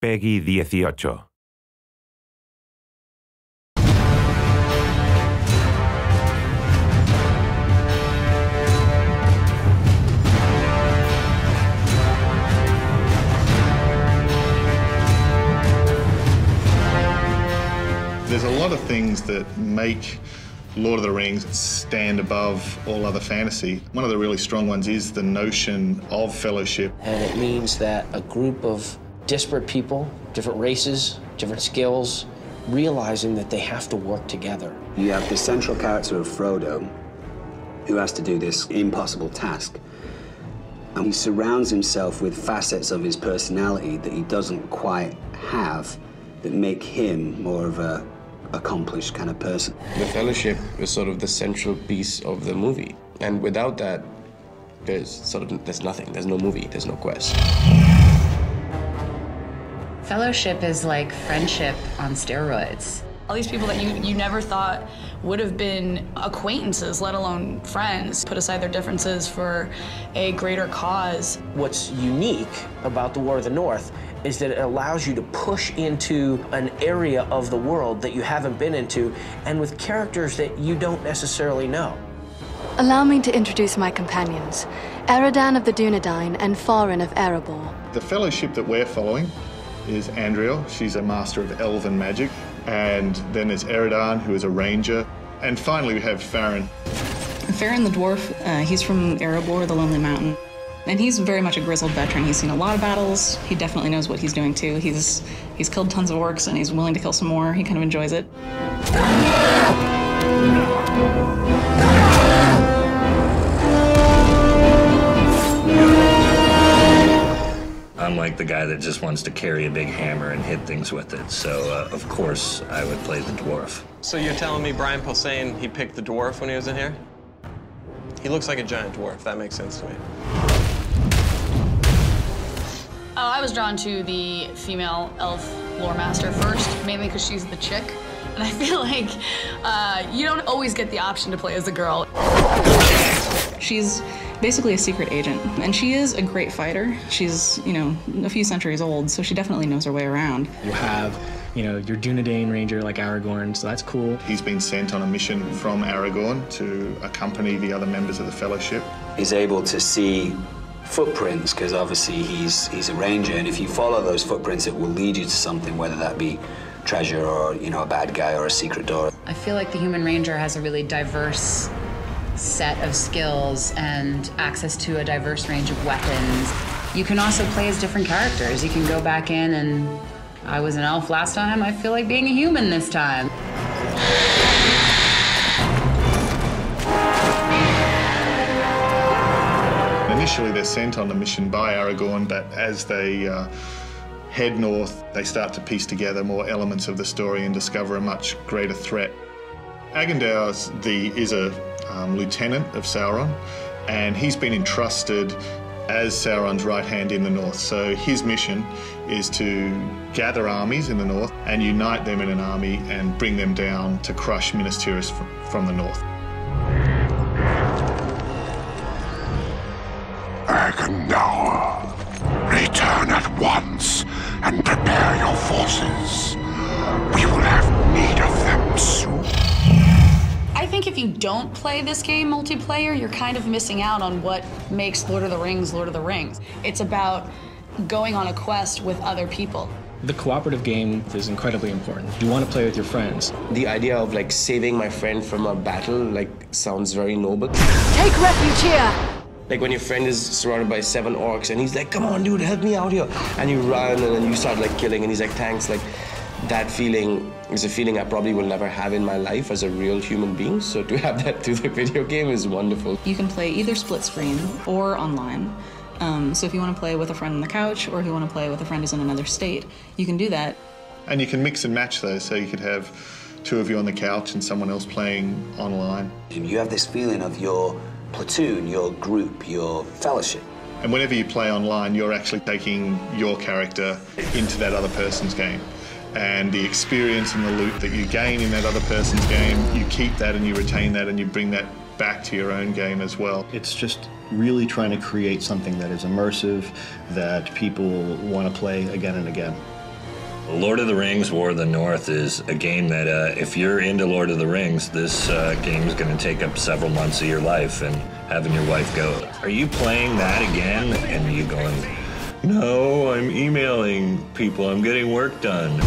Peggy 18. There's a lot of things that make Lord of the Rings stand above all other fantasy. One of the really strong ones is the notion of fellowship. And it means that a group of disparate people, different races, different skills, realizing that they have to work together. You have the central character of Frodo, who has to do this impossible task. And he surrounds himself with facets of his personality that he doesn't quite have that make him more of a accomplished kind of person. The Fellowship is sort of the central piece of the movie. And without that, there's nothing. There's no movie, there's no quest. Fellowship is like friendship on steroids. All these people that you never thought would have been acquaintances, let alone friends, put aside their differences for a greater cause. What's unique about the War of the North is that it allows you to push into an area of the world that you haven't been into, and with characters that you don't necessarily know. Allow me to introduce my companions, Eridan of the Dunedain and Farin of Erebor. The fellowship that we're following is Andriel. She's a master of elven magic. And then there's Eridan, who is a ranger. And finally, we have Farin. Farin the dwarf, he's from Erebor, the Lonely Mountain. And he's very much a grizzled veteran. He's seen a lot of battles. He definitely knows what he's doing, too. He's killed tons of orcs, and he's willing to kill some more. He kind of enjoys it. I'm like the guy that just wants to carry a big hammer and hit things with it, so of course I would play the dwarf. So you're telling me Brian Posehn, he picked the dwarf when he was in here? He looks like a giant dwarf. That makes sense to me. I was drawn to the female elf lore master first, mainly because she's the chick. And I feel like you don't always get the option to play as a girl. She's basically a secret agent, and she is a great fighter. She's, a few centuries old, so she definitely knows her way around. You have, your Dunedain ranger like Aragorn, so that's cool. He's been sent on a mission from Aragorn to accompany the other members of the Fellowship. He's able to see footprints, because obviously he's a ranger, and if you follow those footprints, it will lead you to something, whether that be treasure or, a bad guy or a secret door. I feel like the Human Ranger has a really diverse set of skills and access to a diverse range of weapons. You can also play as different characters. You can go back in and I was an elf last time. I feel like being a human this time. Initially, they're sent on a mission by Aragorn, but as they head north, they start to piece together more elements of the story and discover a much greater threat. Agandau is a lieutenant of Sauron, and he's been entrusted as Sauron's right hand in the north. So his mission is to gather armies in the north and unite them in an army and bring them down to crush Minas Tirith from the north. Agandau, return at once and prepare your forces. We will have need of them soon. I think if you don't play this game multiplayer, you're kind of missing out on what makes Lord of the Rings Lord of the Rings. It's about going on a quest with other people. The cooperative game is incredibly important. You want to play with your friends. The idea of saving my friend from a battle sounds very noble. Take refuge here! Like when your friend is surrounded by 7 orcs and he's like, come on dude, help me out here. And you run and then you start killing and he's like, thanks. That feeling is a feeling I probably will never have in my life as a real human being. So to have that through the video game is wonderful. You can play either split screen or online. So if you want to play with a friend on the couch or if you want to play with a friend who's in another state, you can do that. And you can mix and match those, so you could have 2 of you on the couch and someone else playing online. You have this feeling of your platoon, your group, your fellowship. And whenever you play online, you're actually taking your character into that other person's game. And the experience and the loot that you gain in that other person's game, you keep that and you retain that and you bring that back to your own game as well. It's just really trying to create something that is immersive, that people want to play again and again. Lord of the Rings, War of the North is a game that if you're into Lord of the Rings, this game is going to take up several months of your life, and having your wife go, "Are you playing that again?" And you going, "No, I'm emailing people, I'm getting work done."